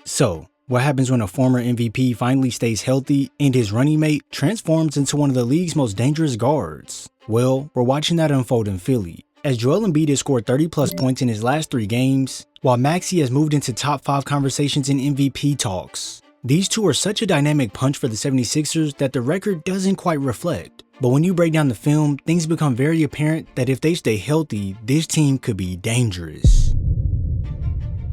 So, what happens when a former MVP finally stays healthy and his running mate transforms into one of the league's most dangerous guards? Well, we're watching that unfold in Philly, as Joel Embiid has scored 30 plus points in his last 3 games, while Maxey has moved into top 5 conversations in MVP talks. These two are such a dynamic punch for the 76ers that the record doesn't quite reflect. But when you break down the film, things become very apparent that if they stay healthy, this team could be dangerous.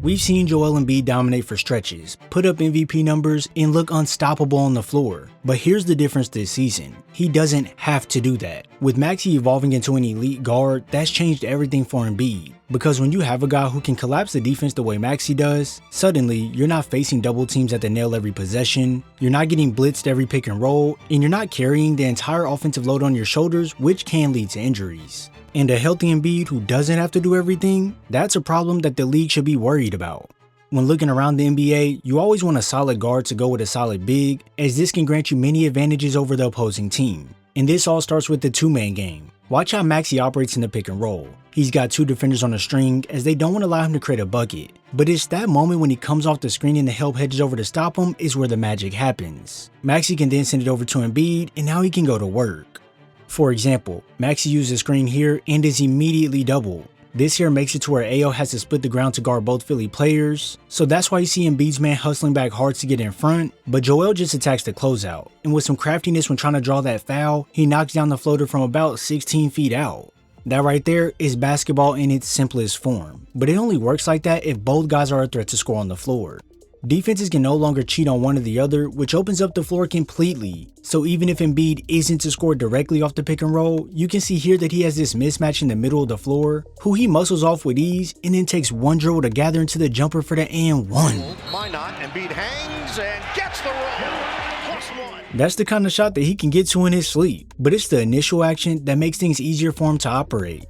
We've seen Joel Embiid dominate for stretches, put up MVP numbers, and look unstoppable on the floor. But here's the difference this season. He doesn't have to do that. With Maxey evolving into an elite guard, that's changed everything for Embiid. Because when you have a guy who can collapse the defense the way Maxey does, suddenly you're not facing double teams at the nail every possession, you're not getting blitzed every pick and roll, and you're not carrying the entire offensive load on your shoulders, which can lead to injuries. And a healthy Embiid who doesn't have to do everything, that's a problem that the league should be worried about. When looking around the NBA, you always want a solid guard to go with a solid big, as this can grant you many advantages over the opposing team. And this all starts with the two-man game. Watch how Maxey operates in the pick and roll. He's got 2 defenders on a string as they don't want to allow him to create a bucket. But it's that moment when he comes off the screen and the help hedges over to stop him is where the magic happens. Maxey can then send it over to Embiid and now he can go to work. For example, Maxey uses a screen here and is immediately doubled. This here makes it to where AO has to split the ground to guard both Philly players, so that's why you see Embiid's man hustling back hard to get in front, but Joel just attacks the closeout, and with some craftiness when trying to draw that foul, he knocks down the floater from about 16 feet out. That right there is basketball in its simplest form, but it only works like that if both guys are a threat to score on the floor. Defenses can no longer cheat on one or the other, which opens up the floor completely. So even if Embiid isn't to score directly off the pick and roll, you can see here that he has this mismatch in the middle of the floor, who he muscles off with ease and then takes one dribble to gather into the jumper for the and one. Why not? Embiid hangs and gets the roll. +1. That's the kind of shot that he can get to in his sleep, but it's the initial action that makes things easier for him to operate.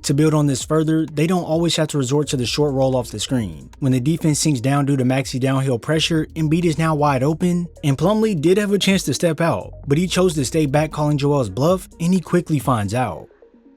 To build on this further, they don't always have to resort to the short roll off the screen. When the defense sinks down due to Maxey downhill pressure, Embiid is now wide open, and Plumlee did have a chance to step out, but he chose to stay back calling Joel's bluff, and he quickly finds out.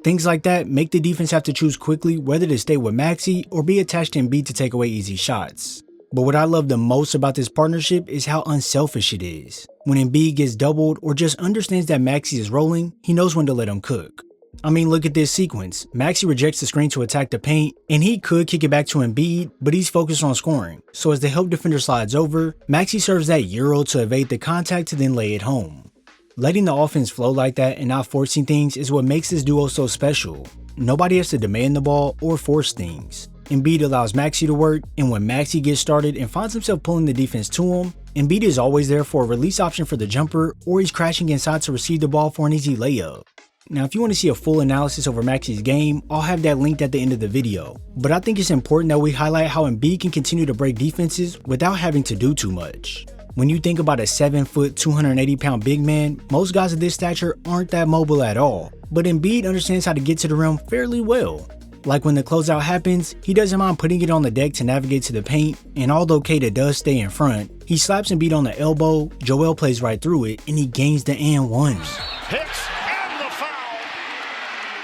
Things like that make the defense have to choose quickly whether to stay with Maxey or be attached to Embiid to take away easy shots. But what I love the most about this partnership is how unselfish it is. When Embiid gets doubled or just understands that Maxey is rolling, he knows when to let him cook. I mean, look at this sequence. Maxey rejects the screen to attack the paint, and he could kick it back to Embiid, but he's focused on scoring. So as the help defender slides over, Maxey serves that Euro to evade the contact to then lay it home. Letting the offense flow like that and not forcing things is what makes this duo so special. Nobody has to demand the ball or force things. Embiid allows Maxey to work, and when Maxey gets started and finds himself pulling the defense to him, Embiid is always there for a release option for the jumper, or he's crashing inside to receive the ball for an easy layup. Now, if you want to see a full analysis over Maxey's game, I'll have that linked at the end of the video. But I think it's important that we highlight how Embiid can continue to break defenses without having to do too much. When you think about a 7-foot, 280-pound big man, most guys of this stature aren't that mobile at all. But Embiid understands how to get to the rim fairly well. Like when the closeout happens, he doesn't mind putting it on the deck to navigate to the paint, and although Kata does stay in front, he slaps Embiid on the elbow, Joel plays right through it, and he gains the and one.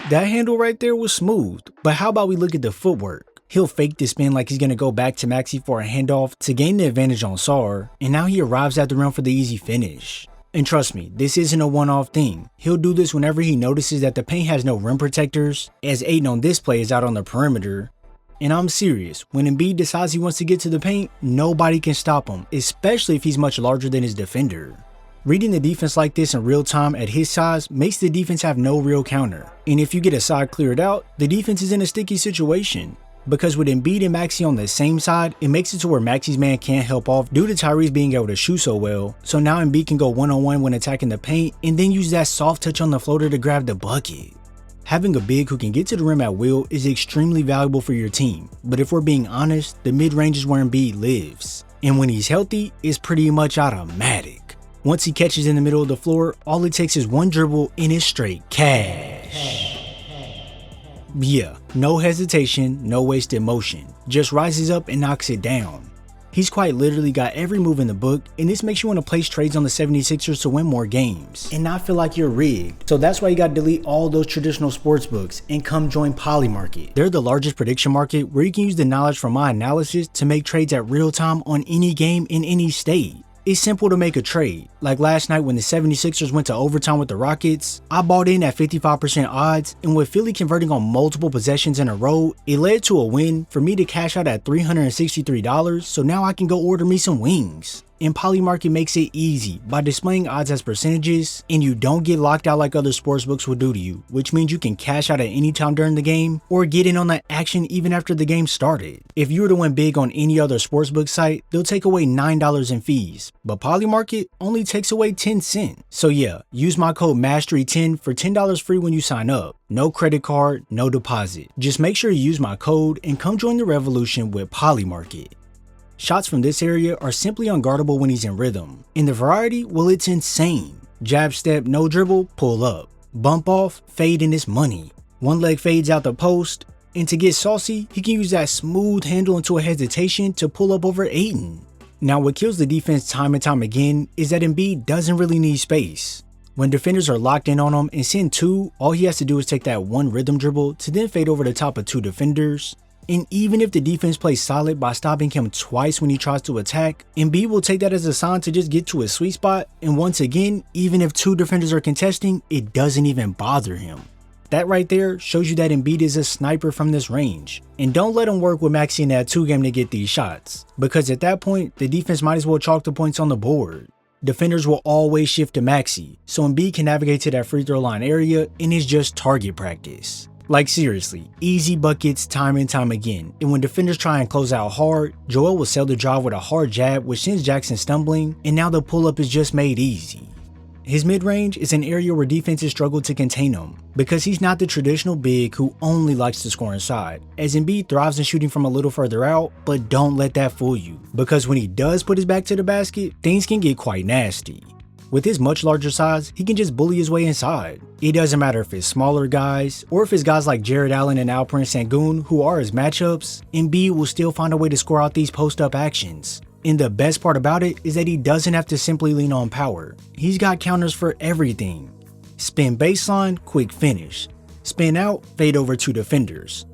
That handle right there was smooth, but how about we look at the footwork? He'll fake the spin like he's going to go back to Maxey for a handoff to gain the advantage on Sar, and now he arrives at the rim for the easy finish. And trust me, this isn't a one-off thing. He'll do this whenever he notices that the paint has no rim protectors, as Aiden on this play is out on the perimeter. And I'm serious, when Embiid decides he wants to get to the paint, nobody can stop him, especially if he's much larger than his defender. Reading the defense like this in real time at his size makes the defense have no real counter. And if you get a side cleared out, the defense is in a sticky situation. Because with Embiid and Maxey on the same side, it makes it to where Maxey's man can't help off due to Tyrese being able to shoot so well. So now Embiid can go one-on-one when attacking the paint and then use that soft touch on the floater to grab the bucket. Having a big who can get to the rim at will is extremely valuable for your team. But if we're being honest, the mid-range is where Embiid lives. And when he's healthy, it's pretty much automatic. Once he catches in the middle of the floor, all it takes is one dribble and it's straight cash. Yeah, no hesitation, no wasted motion. Just rises up and knocks it down. He's quite literally got every move in the book, and this makes you want to place trades on the 76ers to win more games and not feel like you're rigged. So that's why you got to delete all those traditional sports books and come join Polymarket. They're the largest prediction market where you can use the knowledge from my analysis to make trades at real time on any game in any state. It's simple to make a trade. Like last night when the 76ers went to overtime with the Rockets, I bought in at 55% odds, and with Philly converting on multiple possessions in a row, it led to a win for me to cash out at $363, so now I can go order me some wings. And Polymarket makes it easy by displaying odds as percentages, and you don't get locked out like other sportsbooks will do to you, which means you can cash out at any time during the game or get in on the action even after the game started. If you were to win big on any other sportsbook site, they'll take away $9 in fees, but Polymarket only takes away 10 cents. So yeah, use my code MASTERY10 for $10 free when you sign up. No credit card, no deposit. Just make sure you use my code and come join the revolution with Polymarket. Shots from this area are simply unguardable when he's in rhythm. And the variety, well, it's insane. Jab step, no dribble, pull up. Bump off, fade in his money. One leg fades out the post, and to get saucy, he can use that smooth handle into a hesitation to pull up over Ayton. Now what kills the defense time and time again is that Embiid doesn't really need space. When defenders are locked in on him and send two, all he has to do is take that one rhythm dribble to then fade over the top of two defenders. And even if the defense plays solid by stopping him twice when he tries to attack, Embiid will take that as a sign to just get to his sweet spot, and once again, even if two defenders are contesting, it doesn't even bother him. That right there shows you that Embiid is a sniper from this range. And don't let him work with Maxey in that 2-game to get these shots, because at that point, the defense might as well chalk the points on the board. Defenders will always shift to Maxey, so Embiid can navigate to that free throw line area and it's just target practice. Like seriously, easy buckets time and time again, and when defenders try and close out hard, Joel will sell the drive with a hard jab which sends Jackson stumbling, and now the pull-up is just made easy. His mid-range is an area where defenses struggle to contain him, because he's not the traditional big who only likes to score inside, as Embiid thrives in shooting from a little further out, but don't let that fool you, because when he does put his back to the basket, things can get quite nasty. With his much larger size, he can just bully his way inside. It doesn't matter if it's smaller guys, or if it's guys like Jared Allen and Alperen Sengun who are his matchups, Embiid will still find a way to score out these post-up actions. And the best part about it is that he doesn't have to simply lean on power. He's got counters for everything. Spin baseline, quick finish. Spin out, fade over two defenders.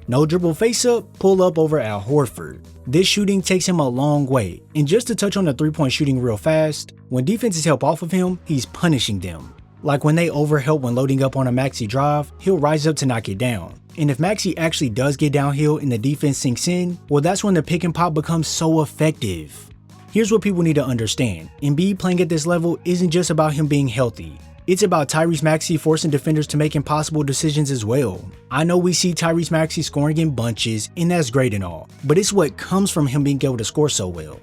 No dribble face up, pull up over Al Horford. This shooting takes him a long way, and just to touch on the 3-point shooting real fast, when defenses help off of him, he's punishing them. Like when they overhelp when loading up on a Maxey drive, he'll rise up to knock it down. And if Maxey actually does get downhill and the defense sinks in, well that's when the pick and pop becomes so effective. Here's what people need to understand, Embiid playing at this level isn't just about him being healthy. It's about Tyrese Maxey forcing defenders to make impossible decisions as well. I know we see Tyrese Maxey scoring in bunches, and that's great and all, but it's what comes from him being able to score so well.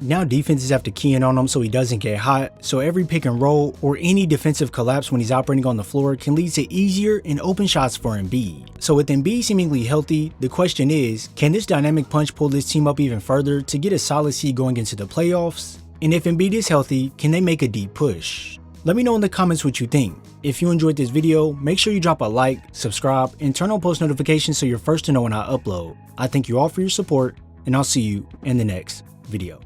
Now defenses have to key in on him so he doesn't get hot, so every pick and roll or any defensive collapse when he's operating on the floor can lead to easier and open shots for Embiid. So with Embiid seemingly healthy, the question is, can this dynamic punch pull this team up even further to get a solid seed going into the playoffs? And if Embiid is healthy, can they make a deep push? Let me know in the comments what you think. If you enjoyed this video, make sure you drop a like, subscribe, and turn on post notifications so you're first to know when I upload. I thank you all for your support, and I'll see you in the next video.